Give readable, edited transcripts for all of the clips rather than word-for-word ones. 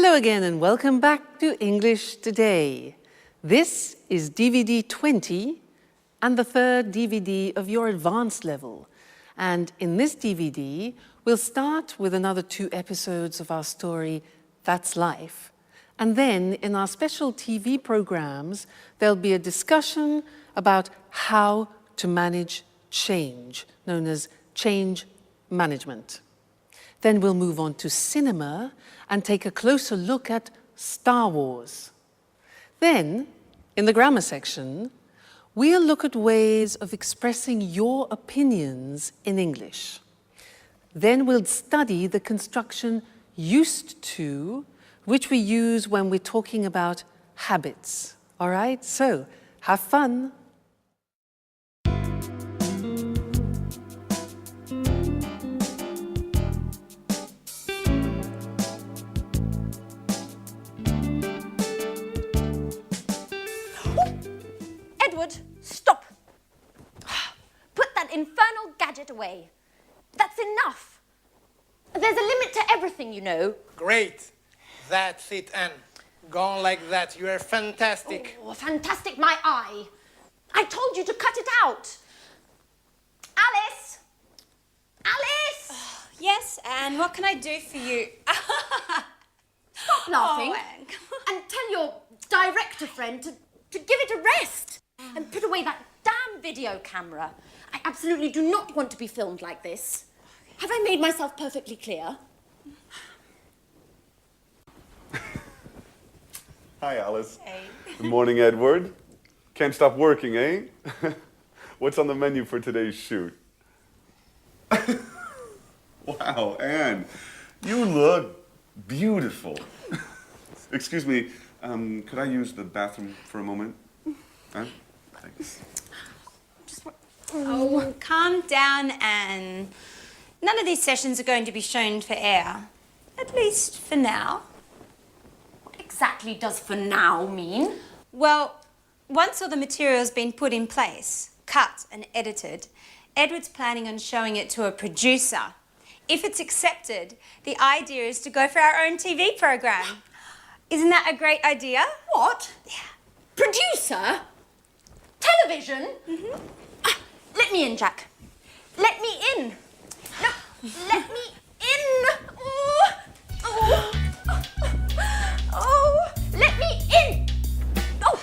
Hello again and welcome back to English Today. This is DVD20 and the third DVD of your advanced level. And in this DVD, we'll start with another 2 episodes of our story, That's Life. And then in our special TV programs, there'll be a discussion about how to manage change, known as change management. Then we'll move on to cinema and take a closer look at Star Wars. Then, in the grammar section, we'll look at ways of expressing your opinions in English. Then we'll study the construction used to, which we use when we're talking about habits. All right? So, have fun. Edward, stop! Put that infernal gadget away. That's enough. There's a limit to everything, you know. Great. That's it, Anne. Go on like that. You are fantastic. Oh, fantastic, my eye. I told you to cut it out. Alice! Alice! Yes, Anne, what can I do for you? Stop laughing. Oh, Anne, come on. And tell your director friend to give it a rest. And put away that damn video camera. I absolutely do not want to be filmed like this. Have I made myself perfectly clear? Hi, Alice. Hey. Good morning, Edward. Can't stop working, eh? What's on the menu for today's shoot? Wow, Anne, you look beautiful. Excuse me, could I use the bathroom for a moment? Anne? Thanks. Oh, calm down, Anne. None of these sessions are going to be shown for air. At least for now. What exactly does for now mean? Well, once all the material's been put in place, cut and edited, Edward's planning on showing it to a producer. If it's accepted, the idea is to go for our own TV program. Isn't that a great idea? What? Yeah. Producer? Television? Mm-hmm. Let me in, Jack. Let me in. No, let me in. Oh, oh, oh, let me in. Oh.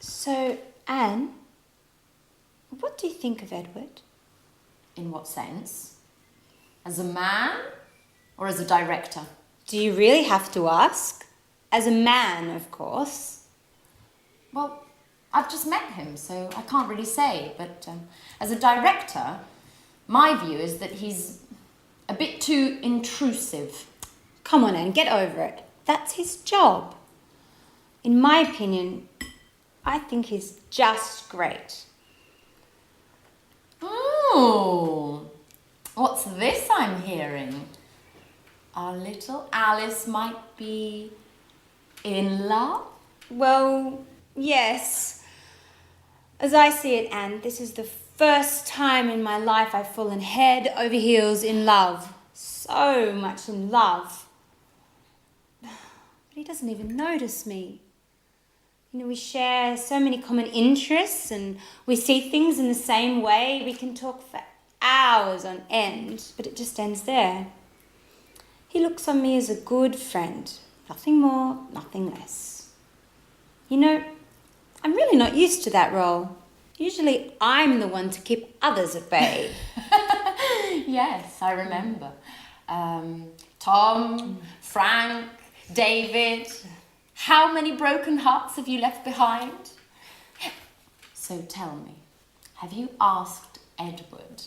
So, Anne, what do you think of Edward? In what sense? As a man or as a director? Do you really have to ask? As a man, of course. Well, I've just met him, so I can't really say. But as a director, my view is that he's a bit too intrusive. Come on, Anne, get over it. That's his job. In my opinion, I think he's just great. Oh, what's this I'm hearing? Our little Alice might be in love? Well, yes. As I see it, Anne, this is the first time in my life I've fallen head over heels in love. So much in love. But he doesn't even notice me. You know, we share so many common interests and we see things in the same way. We can talk for hours on end, but it just ends there. He looks on me as a good friend. Nothing more, nothing less. You know, I'm really not used to that role. Usually I'm the one to keep others at bay. Yes, I remember. Tom, Frank, David. How many broken hearts have you left behind? So tell me, have you asked Edward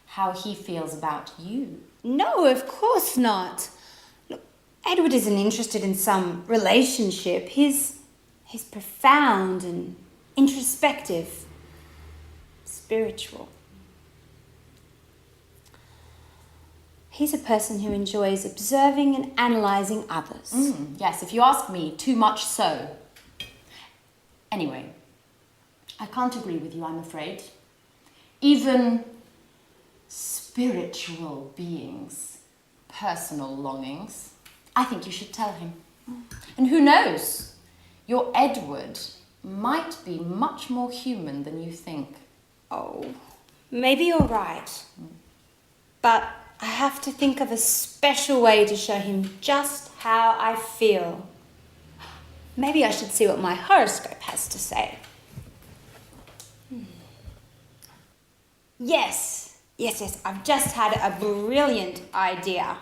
how he feels about you? No, of course not. Look, Edward isn't interested in some relationship. He's profound and introspective, spiritual. He's a person who enjoys observing and analysing others. Yes, if you ask me, too much so. Anyway, I can't agree with you, I'm afraid. Even spiritual beings, personal longings, I think you should tell him. And who knows, your Edward might be much more human than you think. Oh, maybe you're right. But I have to think of a special way to show him just how I feel. Maybe I should see what my horoscope has to say. Yes, I've just had a brilliant idea.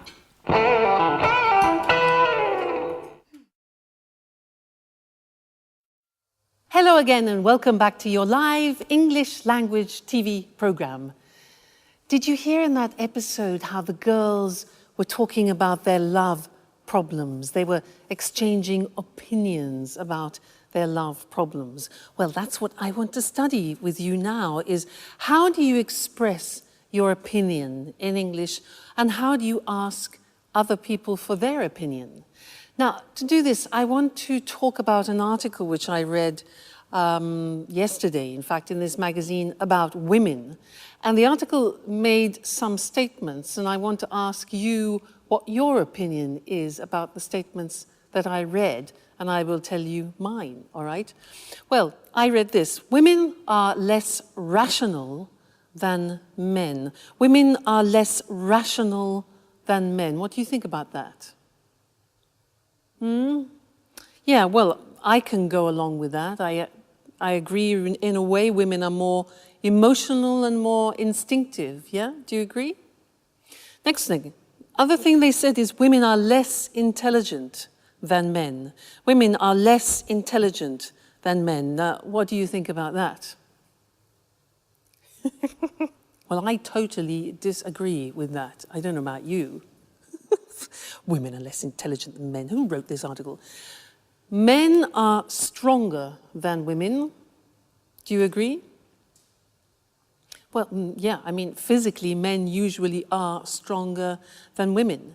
Hello again and welcome back to your live English language TV program. Did you hear in that episode how the girls were talking about their love problems? They were exchanging opinions about their love problems. Well, that's what I want to study with you now, is how do you express your opinion in English and how do you ask other people for their opinion? Now, to do this, I want to talk about an article which I read yesterday, in fact, in this magazine about women. And the article made some statements, and I want to ask you what your opinion is about the statements that I read, and I will tell you mine, all right? Well, I read this. Women are less rational than men. Women are less rational than men. What do you think about that? Yeah, well, I can go along with that. I agree in a way women are more emotional and more instinctive, yeah? Do you agree? Next thing, other thing they said is women are less intelligent than men. Women are less intelligent than men. Now, what do you think about that? Well, I totally disagree with that. I don't know about you. Women are less intelligent than men. Who wrote this article? Men are stronger than women. Do you agree? Well, yeah, I mean, physically, men usually are stronger than women.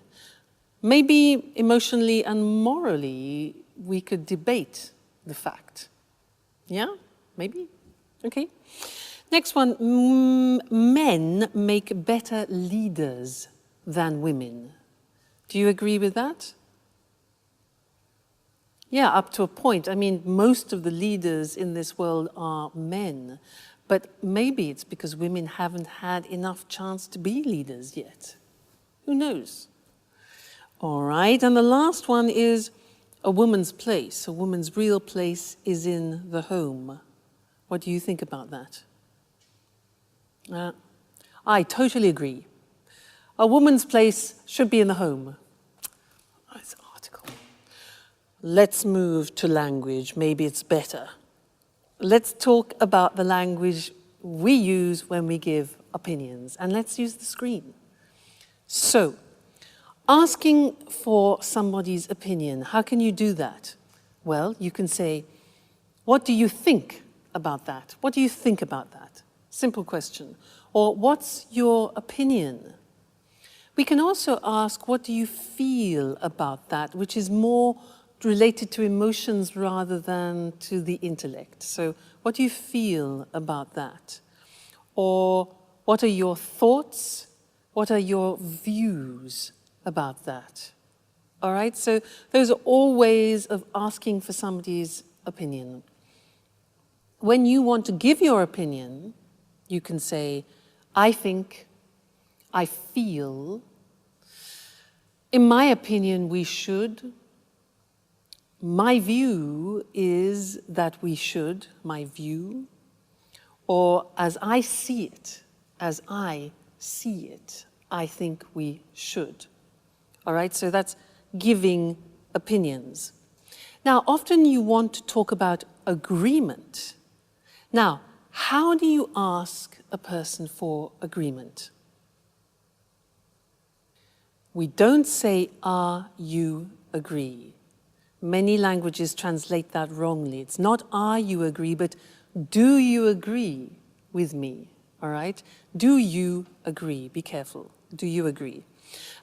Maybe emotionally and morally, we could debate the fact. Yeah? Maybe? Okay. Next one, men make better leaders than women. Do you agree with that? Yeah, up to a point. I mean, most of the leaders in this world are men, but maybe it's because women haven't had enough chance to be leaders yet. Who knows? All right, and the last one is a woman's place. A woman's real place is in the home. What do you think about that? I totally agree. A woman's place should be in the home. Nice article. Let's move to language. Maybe it's better. Let's talk about the language we use when we give opinions. And let's use the screen. So, asking for somebody's opinion, how can you do that? Well, you can say, what do you think about that? What do you think about that? Simple question. Or, what's your opinion? We can also ask, what do you feel about that, which is more related to emotions rather than to the intellect. So, what do you feel about that? Or, what are your thoughts? What are your views about that? All right, so those are all ways of asking for somebody's opinion. When you want to give your opinion, you can say, I think, I feel, in my opinion, we should. My view is that we should, my view. Or as I see it, I think we should. All right, so that's giving opinions. Now, often you want to talk about agreement. Now, how do you ask a person for agreement? We don't say, "Are you agree?" Many languages translate that wrongly. It's not "are you agree," but "do you agree with me?" All right? Do you agree? Be careful. Do you agree?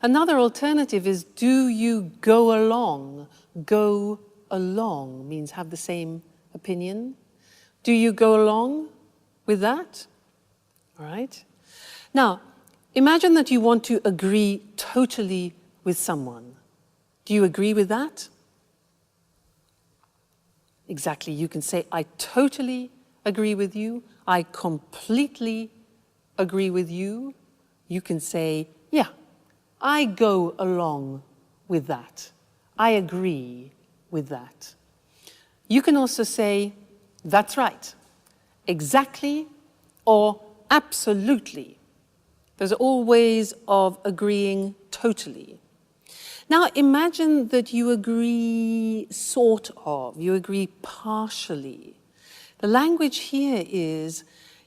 Another alternative is "do you go along?" Go along means have the same opinion. Do you go along with that? All right? Now, imagine that you want to agree totally with someone. Do you agree with that? Exactly. You can say, "I totally agree with you." "I completely agree with you." You can say, "Yeah, I go along with that. I agree with that." You can also say, "That's right," "exactly," or "absolutely." Those are all ways of agreeing totally. Now imagine that you agree sort of, you agree partially. The language here is,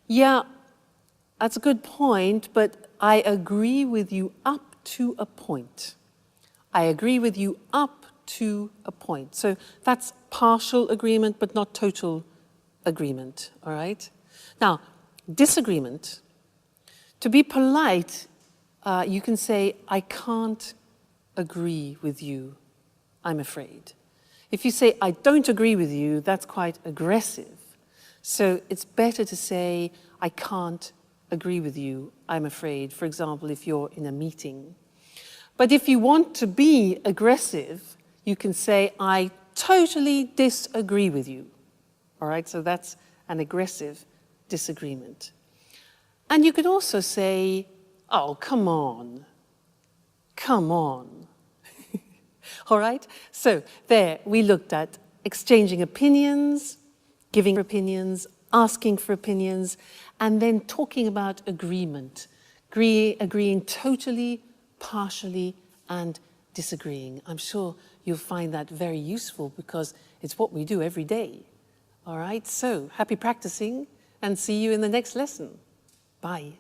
"Yeah, that's a good point, but I agree with you up to a point." I agree with you up to a point. So that's partial agreement, but not total agreement, all right? Now, disagreement. To be polite, you can say, "I can't agree with you, I'm afraid." If you say, "I don't agree with you," that's quite aggressive. So it's better to say, "I can't agree with you, I'm afraid," for example, if you're in a meeting. But if you want to be aggressive, you can say, "I totally disagree with you." All right, so that's an aggressive disagreement. And you could also say, "Oh, come on, come on." All right, so there we looked at exchanging opinions, giving opinions, asking for opinions, and then talking about agreement, agreeing totally, partially, and disagreeing. I'm sure you'll find that very useful because it's what we do every day. All right, so happy practicing and see you in the next lesson. Bye.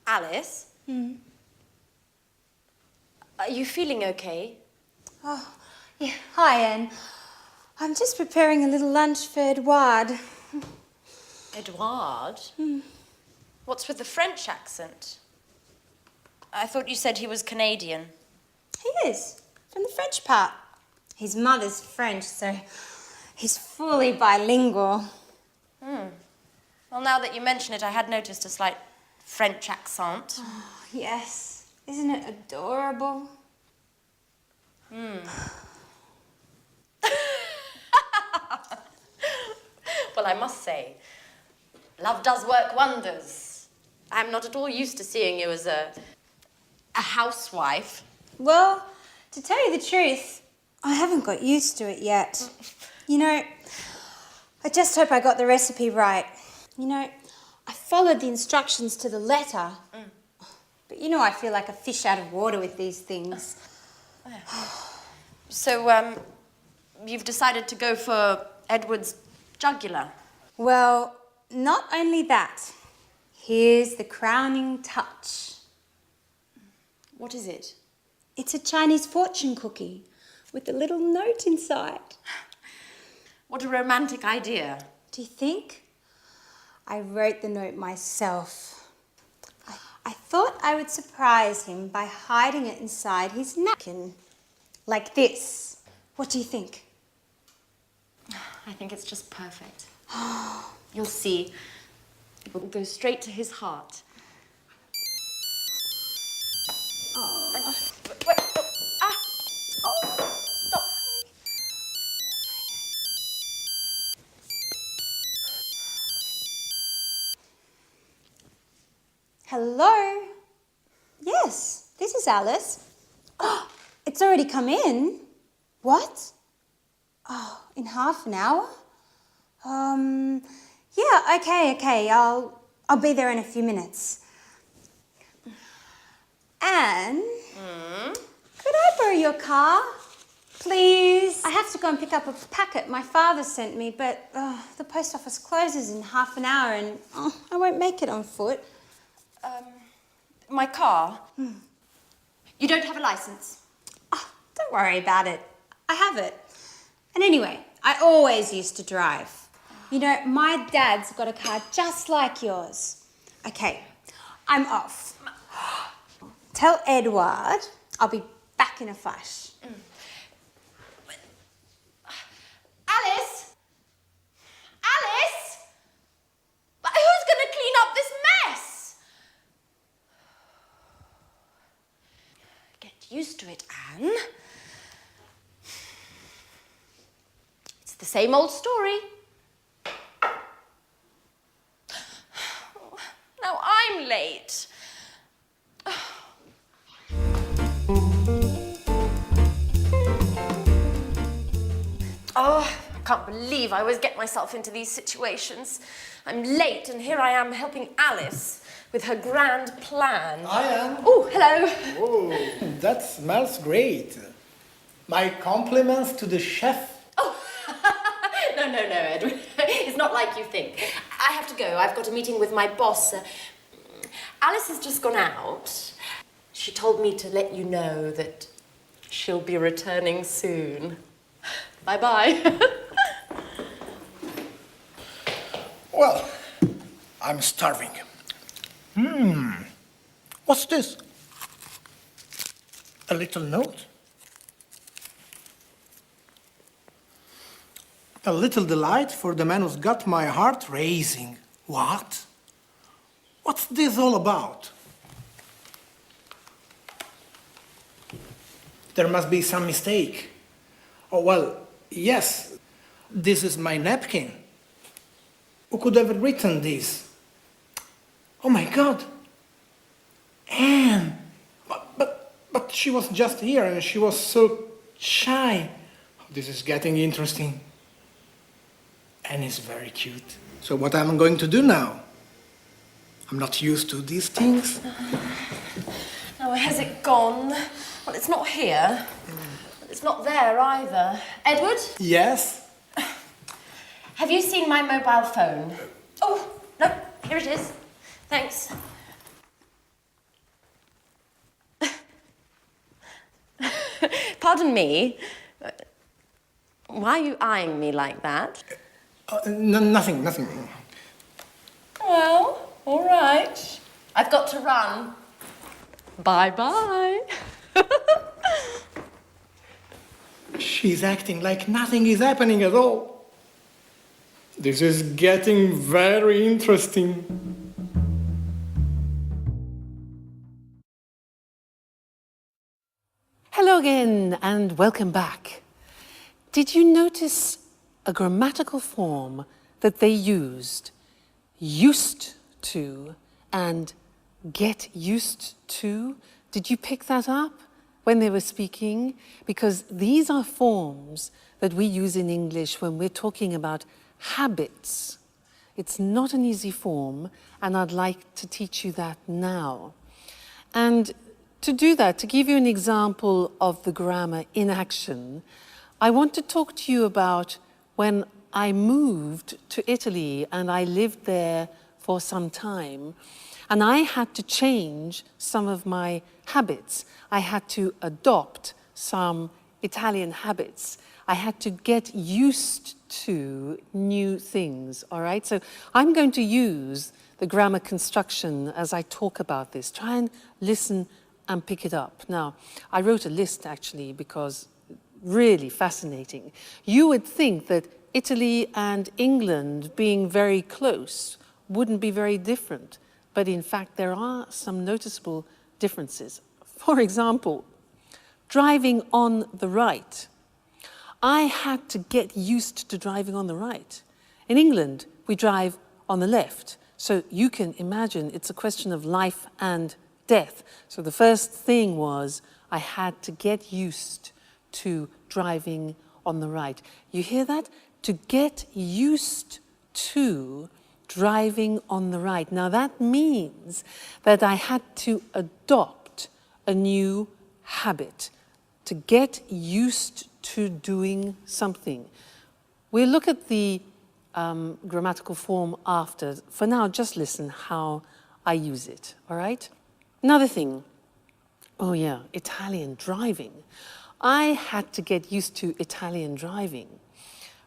Alice? Are you feeling okay? Oh, yeah. Hi, Anne. I'm just preparing a little lunch for Edouard. Edouard? What's with the French accent? I thought you said he was Canadian. He is, from the French part. His mother's French, so he's fully bilingual. Well, now that you mention it, I had noticed a slight French accent. Oh, yes. Isn't it adorable? Well, I must say, love does work wonders. I'm not at all used to seeing you as a housewife. Well, to tell you the truth, I haven't got used to it yet. You know, I just hope I got the recipe right. You know, I followed the instructions to the letter. But you know I feel like a fish out of water with these things. So, you've decided to go for Edward's jugular. Well, not only that. Here's the crowning touch. What is it? It's a Chinese fortune cookie with a little note inside. What a romantic idea. Do you think? I wrote the note myself. I thought I would surprise him by hiding it inside his napkin. Like this. What do you think? I think it's just perfect. You'll see. It will go straight to his heart. Wait, stop. Hello? Yes, this is Alice. Oh, It's already come in. What? Oh, in half an hour? Yeah, okay. I'll be there in a few minutes. Anne? Could I borrow your car? Please? I have to go and pick up a packet my father sent me, but the post office closes in half an hour and I won't make it on foot. My car? You don't have a license? Oh, don't worry about it. I have it. And anyway, I always used to drive. You know, my dad's got a car just like yours. Okay, I'm off. Tell Edward I'll be back in a flash. Alice? Alice? But who's going to clean up this mess? Get used to it, Anne. It's the same old story. Now I'm late. Oh, I can't believe I always get myself into these situations. I'm late and here I am helping Alice with her grand plan. I am. Oh, hello. Oh, that smells great. My compliments to the chef. Oh, no, Edward. It's not like you think. I have to go. I've got a meeting with my boss. Alice has just gone out. She told me to let you know that she'll be returning soon. Bye-bye. Well, I'm starving. What's this? A little note? A little delight for the man who's got my heart racing. What? What's this all about? There must be some mistake. Oh, well, yes, this is my napkin. Who could have written this? Oh my God! Anne! But she was just here and she was so shy. This is getting interesting. Anne is very cute. So what am I going to do now? I'm not used to these things. Now, where has it gone? Well, it's not here. It's not there either. Edward? Yes? Have you seen my mobile phone? Oh, no, here it is. Thanks. Pardon me. Why are you eyeing me like that? Nothing. Well, all right. I've got to run. Bye-bye. She's acting like nothing is happening at all. This is getting very interesting. Hello again and welcome back. Did you notice a grammatical form that they used to and get used to? Did you pick that up when they were speaking? Because these are forms that we use in English when we're talking about habits. It's not an easy form, and I'd like to teach you that now. And to do that, to give you an example of the grammar in action, I want to talk to you about when I moved to Italy and I lived there for some time, and I had to change some of my habits. I had to adopt some Italian habits. I had to get used to new things, all right? So I'm going to use the grammar construction as I talk about this. Try and listen and pick it up. Now, I wrote a list actually because really fascinating. You would think that Italy and England being very close wouldn't be very different, but in fact there are some noticeable differences. For example, driving on the right. I had to get used to driving on the right. In England, we drive on the left. So you can imagine it's a question of life and death. So the first thing was, I had to get used to driving on the right. You hear that? To get used to driving on the right. Now that means that I had to adopt a new habit, to get used to doing something. We'll look at the grammatical form after. For now, just listen how I use it, all right? Another thing, oh yeah, Italian driving. I had to get used to Italian driving.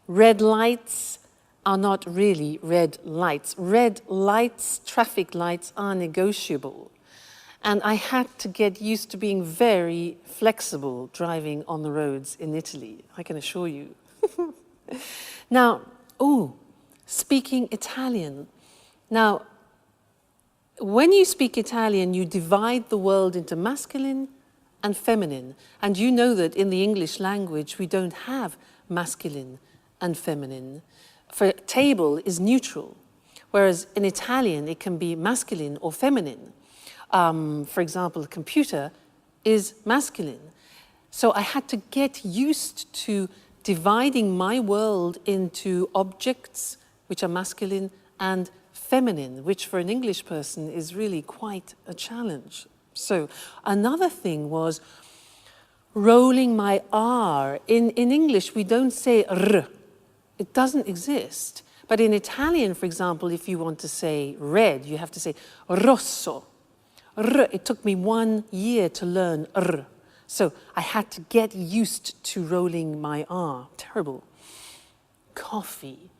Red lights are not really red lights. Red lights, traffic lights, are negotiable. And I had to get used to being very flexible driving on the roads in Italy, I can assure you. Now, speaking Italian. Now, when you speak Italian, you divide the world into masculine and feminine. And you know that in the English language, we don't have masculine and feminine. For table is neutral, whereas in Italian, it can be masculine or feminine. For example, a computer is masculine. So I had to get used to dividing my world into objects, which are masculine, and feminine, which for an English person is really quite a challenge. So another thing was rolling my R. In English, we don't say R. It doesn't exist. But in Italian, for example, if you want to say red, you have to say rosso. R. It took me 1 year to learn R. So I had to get used to rolling my R. Terrible. Coffee.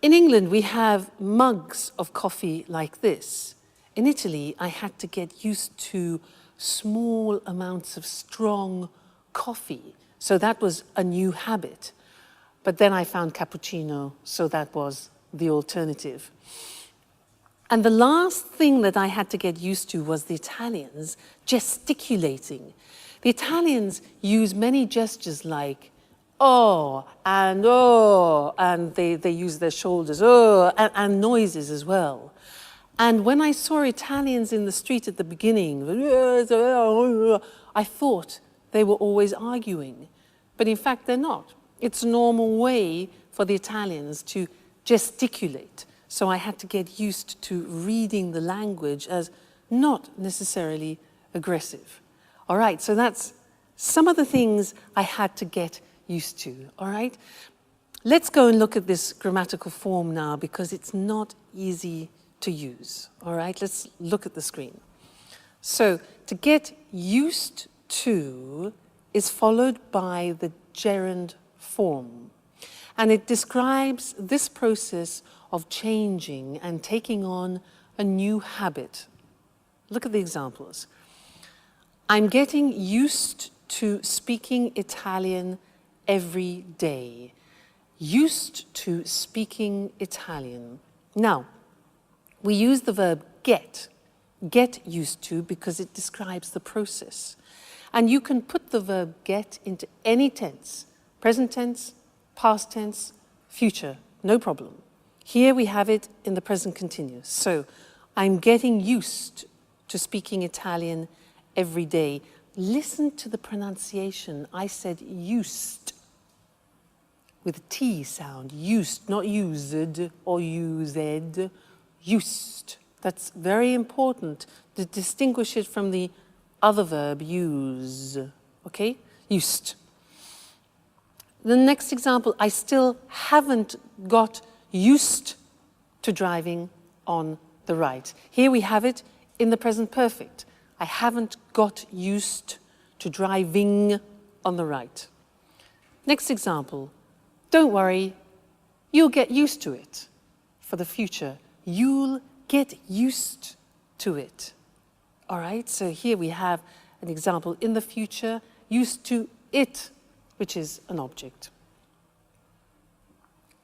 In England, we have mugs of coffee like this. In Italy, I had to get used to small amounts of strong coffee. So that was a new habit. But then I found cappuccino, so that was the alternative. And the last thing that I had to get used to was the Italians gesticulating. The Italians use many gestures like oh, and they use their shoulders, oh, and noises as well. And when I saw Italians in the street at the beginning, I thought they were always arguing. But in fact, they're not. It's a normal way for the Italians to gesticulate. So I had to get used to reading the language as not necessarily aggressive. All right, so that's some of the things I had to get used to, all right? Let's go and look at this grammatical form now because it's not easy to use, all right? Let's look at the screen. So to get used to is followed by the gerund form. And it describes this process of changing and taking on a new habit. Look at the examples. I'm getting used to speaking Italian every day. Used to speaking Italian. Now, we use the verb get used to, because it describes the process. And you can put the verb get into any tense, present tense, past tense, future, no problem. Here we have it in the present continuous. So, I'm getting used to speaking Italian every day. Listen to the pronunciation. I said used, with a T sound. Used, not used or used. Used. That's very important to distinguish it from the other verb, use. Okay? Used. The next example, I still haven't got used to driving on the right. Here we have it in the present perfect. I haven't got used to driving on the right. Next example, don't worry, you'll get used to it. For the future, you'll get used to it. All right, so here we have an example in the future, used to it, which is an object.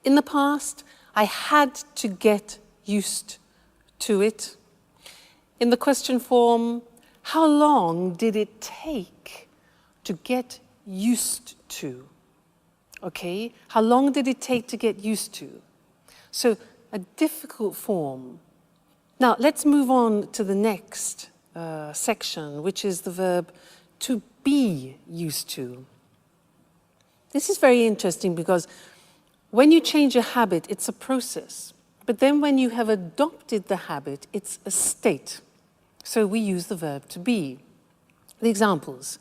In the past, I had to get used to it. In the question form, how long did it take to get used to? Okay, how long did it take to get used to? So a difficult form. Now let's move on to the next section, which is the verb to be used to. This is very interesting because when you change a habit, it's a process. But then when you have adopted the habit, it's a state. So we use the verb to be. The examples.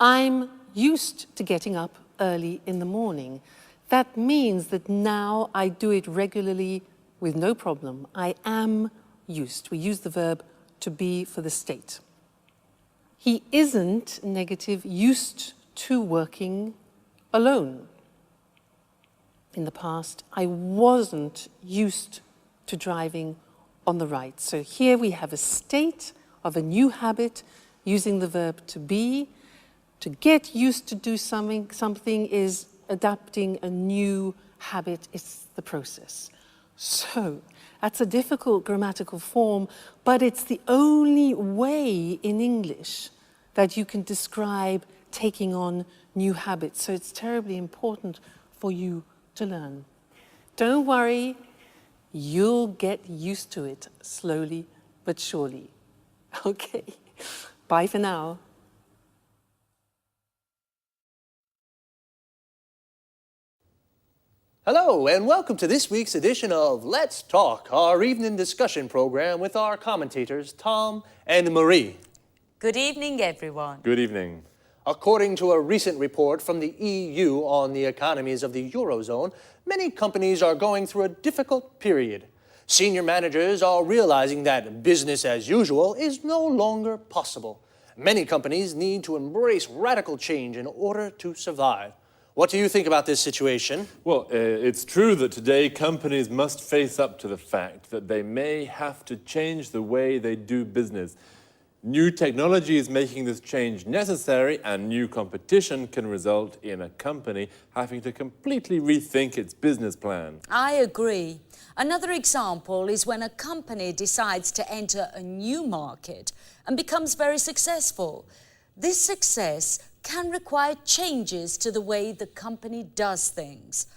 I'm used to getting up early in the morning. That means that now I do it regularly with no problem. I am used. We use the verb to be for the state. He isn't, negative, used to working alone. In the past, I wasn't used to driving on the right. So here we have a state of a new habit using the verb to be. To get used to do something is adapting a new habit. It's the process. So that's a difficult grammatical form, but it's the only way in English that you can describe taking on new habits. So it's terribly important for you to learn. Don't worry, you'll get used to it slowly but surely. Okay, bye for now. Hello, and welcome to this week's edition of Let's Talk, our evening discussion program with our commentators, Tom and Marie. Good evening, everyone. Good evening. According to a recent report from the EU on the economies of the Eurozone, many companies are going through a difficult period. Senior managers are realizing that business as usual is no longer possible. Many companies need to embrace radical change in order to survive. What do you think about this situation? Well, it's true that today companies must face up to the fact that they may have to change the way they do business. New technology is making this change necessary, and new competition can result in a company having to completely rethink its business plan. I agree. Another example is when a company decides to enter a new market and becomes very successful. This success can require changes to the way the company does things.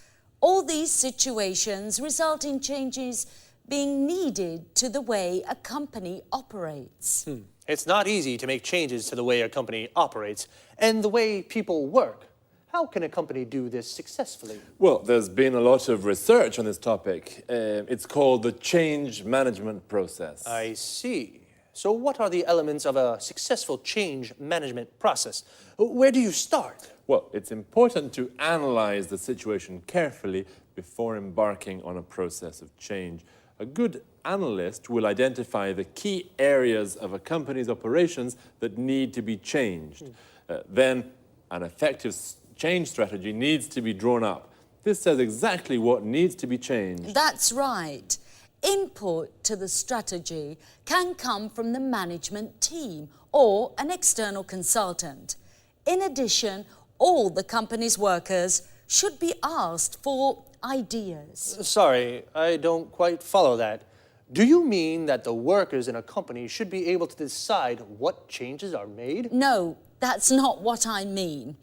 All these situations result in changes being needed to the way a company operates. It's not easy to make changes to the way a company operates and the way people work. How can a company do this successfully? Well, there's been a lot of research on this topic. It's called the change management process. I see. So what are the elements of a successful change management process? Where do you start? Well, it's important to analyze the situation carefully before embarking on a process of change. A good analyst will identify the key areas of a company's operations that need to be changed. Then an effective change strategy needs to be drawn up. This says exactly what needs to be changed. That's right. Input to the strategy can come from the management team or an external consultant. In addition, all the company's workers should be asked for ideas. Sorry, I don't quite follow that. Do you mean that the workers in a company should be able to decide what changes are made? No, that's not what I mean.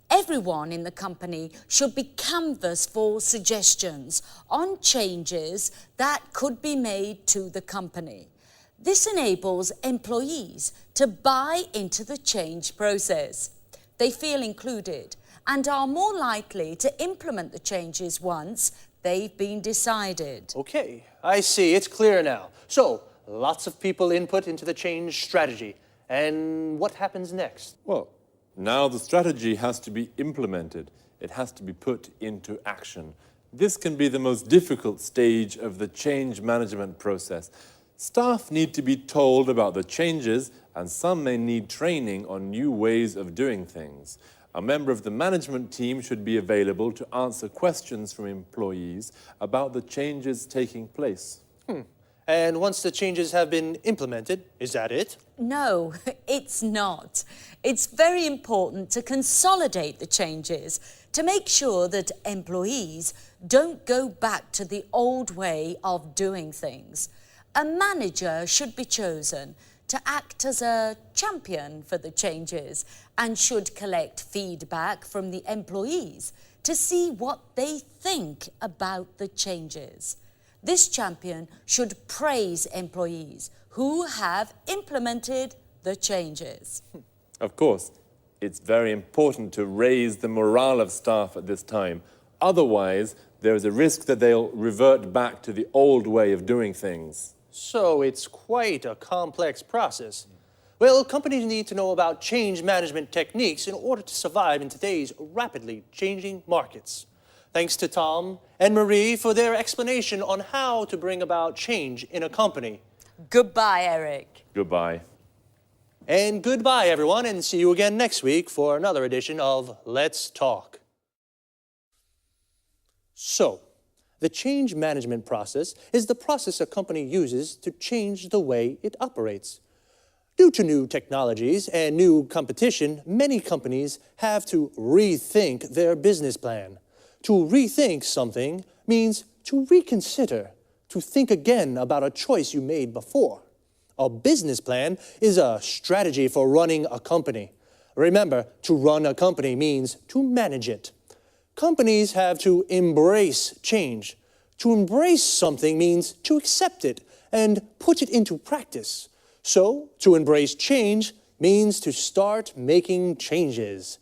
Everyone in the company should be canvassed for suggestions on changes that could be made to the company. This enables employees to buy into the change process. They feel included and are more likely to implement the changes once they've been decided. Okay, I see. It's clear now. So, lots of people input into the change strategy. And what happens next? Well, now the strategy has to be implemented. It has to be put into action. This can be the most difficult stage of the change management process. Staff need to be told about the changes, and some may need training on new ways of doing things. A member of the management team should be available to answer questions from employees about the changes taking place. And once the changes have been implemented, is that it? No, it's not. It's very important to consolidate the changes to make sure that employees don't go back to the old way of doing things. A manager should be chosen to act as a champion for the changes and should collect feedback from the employees to see what they think about the changes. This champion should praise employees who have implemented the changes. Of course, it's very important to raise the morale of staff at this time. Otherwise, there is a risk that they'll revert back to the old way of doing things. So it's quite a complex process. Well, companies need to know about change management techniques in order to survive in today's rapidly changing markets. Thanks to Tom and Marie for their explanation on how to bring about change in a company. Goodbye, Eric. Goodbye. And goodbye, everyone, and see you again next week for another edition of Let's Talk. So, the change management process is the process a company uses to change the way it operates. Due to new technologies and new competition, many companies have to rethink their business plan. To rethink something means to reconsider, to think again about a choice you made before. A business plan is a strategy for running a company. Remember, to run a company means to manage it. Companies have to embrace change. To embrace something means to accept it and put it into practice. So, to embrace change means to start making changes.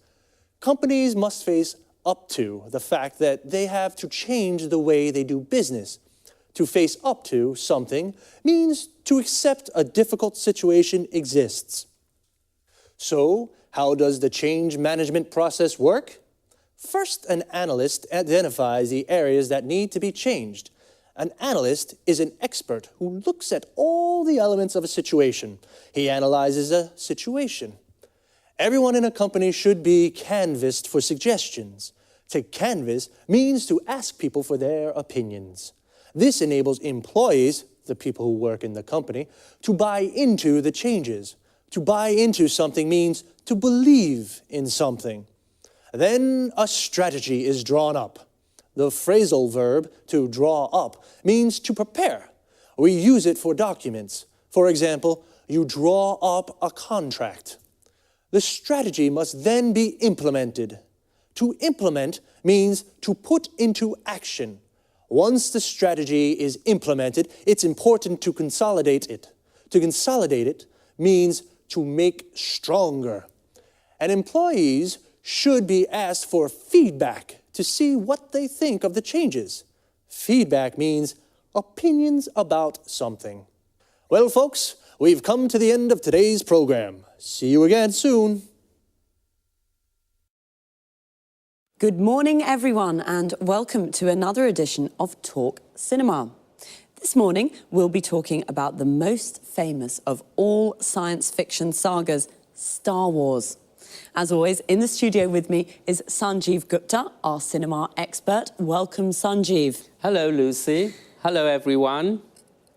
Companies must face up to the fact that they have to change the way they do business. To face up to something means to accept a difficult situation exists. So, how does the change management process work? First, an analyst identifies the areas that need to be changed. An analyst is an expert who looks at all the elements of a situation. He analyzes a situation. Everyone in a company should be canvassed for suggestions. To canvass means to ask people for their opinions. This enables employees, the people who work in the company, to buy into the changes. To buy into something means to believe in something. Then a strategy is drawn up. The phrasal verb to draw up means to prepare. We use it for documents. For example, you draw up a contract. The strategy must then be implemented. To implement means to put into action. Once the strategy is implemented, it's important to consolidate it. To consolidate it means to make stronger. And employees should be asked for feedback to see what they think of the changes. Feedback means opinions about something. Well, folks, we've come to the end of today's program. See you again soon. Good morning, everyone, and welcome to another edition of Talk Cinema. This morning, we'll be talking about the most famous of all science fiction sagas, Star Wars. As always, in the studio with me is Sanjeev Gupta, our cinema expert. Welcome, Sanjeev. Hello, Lucy. Hello, everyone.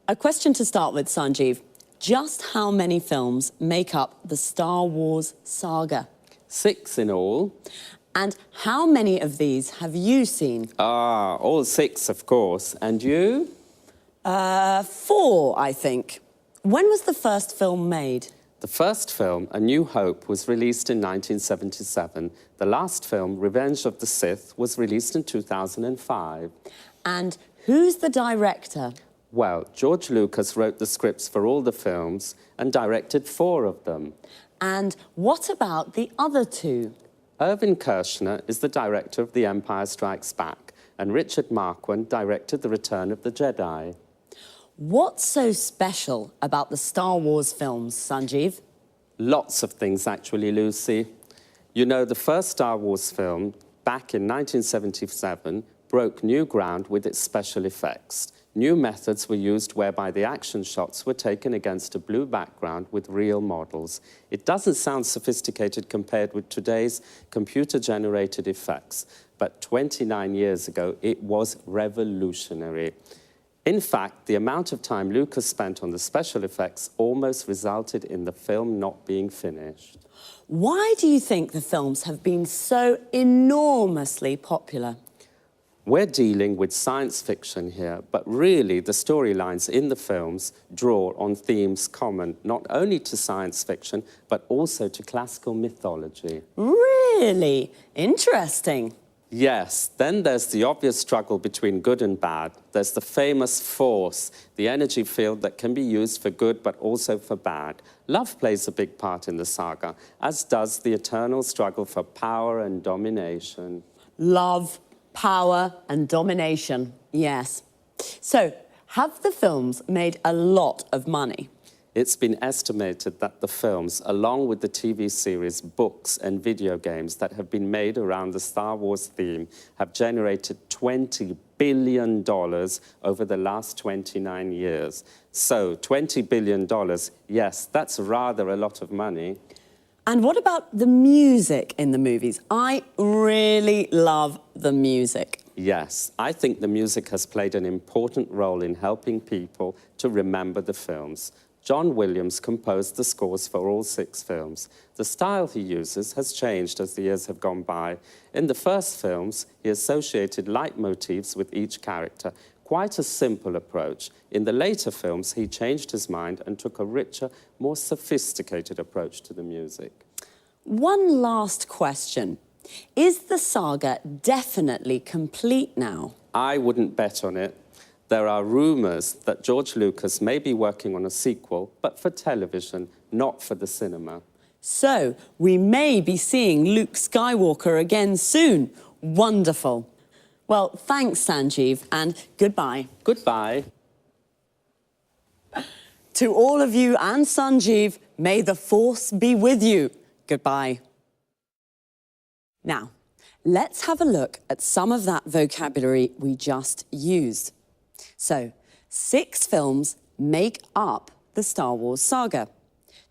A question to start with, Sanjeev. Just how many films make up the Star Wars saga? 6 in all. And how many of these have you seen? All 6, of course. And you? 4, I think. When was the first film made? The first film, A New Hope, was released in 1977. The last film, Revenge of the Sith, was released in 2005. And who's the director? Well, George Lucas wrote the scripts for all the films and directed 4 of them. And what about the other 2? Irvin Kershner is the director of The Empire Strikes Back, and Richard Marquand directed The Return of the Jedi. What's so special about the Star Wars films, Sanjeev? Lots of things, actually, Lucy. You know, the first Star Wars film, back in 1977, broke new ground with its special effects. New methods were used whereby the action shots were taken against a blue background with real models. It doesn't sound sophisticated compared with today's computer-generated effects, but 29 years ago, it was revolutionary. In fact, the amount of time Lucas spent on the special effects almost resulted in the film not being finished. Why do you think the films have been so enormously popular? We're dealing with science fiction here, but really the storylines in the films draw on themes common not only to science fiction, but also to classical mythology. Really? Interesting. Yes, then there's the obvious struggle between good and bad. There's the famous force, the energy field that can be used for good but also for bad. Love plays a big part in the saga, as does the eternal struggle for power and domination. Love, power and domination, yes. So, have the films made a lot of money? It's been estimated that the films, along with the TV series, books and video games that have been made around the Star Wars theme have generated $20 billion over the last 29 years. So, $20 billion, yes, that's rather a lot of money. And what about the music in the movies? I really love the music. Yes, I think the music has played an important role in helping people to remember the films. John Williams composed the scores for all 6 films. The style he uses has changed as the years have gone by. In the first films, he associated leitmotifs with each character, quite a simple approach. In the later films, he changed his mind and took a richer, more sophisticated approach to the music. One last question. Is the saga definitely complete now? I wouldn't bet on it. There are rumours that George Lucas may be working on a sequel, but for television, not for the cinema. So, we may be seeing Luke Skywalker again soon. Wonderful. Well, thanks, Sanjeev, and goodbye. Goodbye. To all of you and Sanjeev, may the Force be with you. Goodbye. Now, let's have a look at some of that vocabulary we just used. So, 6 films make up the Star Wars saga.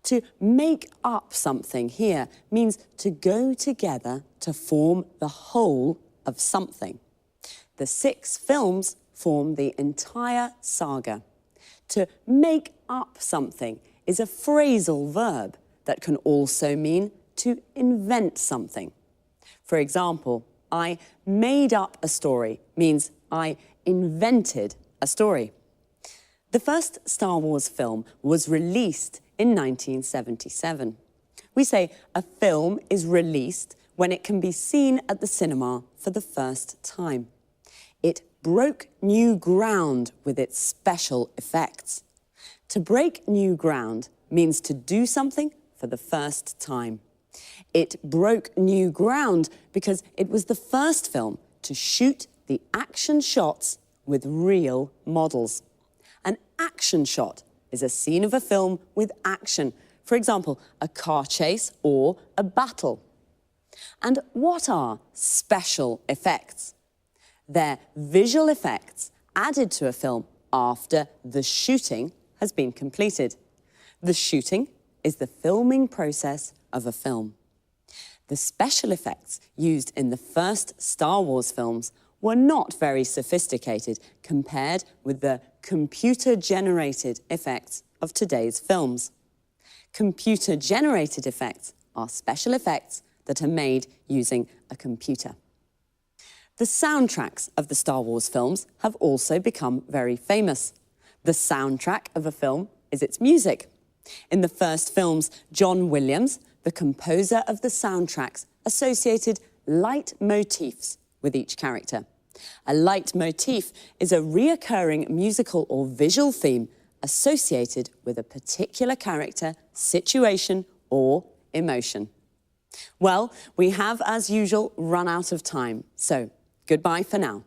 To make up something here means to go together to form the whole of something. The 6 films form the entire saga. To make up something is a phrasal verb that can also mean to invent something. For example, I made up a story means I invented a story. The first Star Wars film was released in 1977. We say a film is released when it can be seen at the cinema for the first time. It broke new ground with its special effects. To break new ground means to do something for the first time. It broke new ground because it was the first film to shoot the action shots with real models. An action shot is a scene of a film with action. For example, a car chase or a battle. And what are special effects? They're visual effects added to a film after the shooting has been completed. The shooting is the filming process of a film. The special effects used in the first Star Wars films were not very sophisticated compared with the computer-generated effects of today's films. Computer-generated effects are special effects that are made using a computer. The soundtracks of the Star Wars films have also become very famous. The soundtrack of a film is its music. In the first films, John Williams, the composer of the soundtracks, associated leitmotifs with each character. A leitmotif is a reoccurring musical or visual theme associated with a particular character, situation, or emotion. Well, we have, as usual, run out of time, so goodbye for now.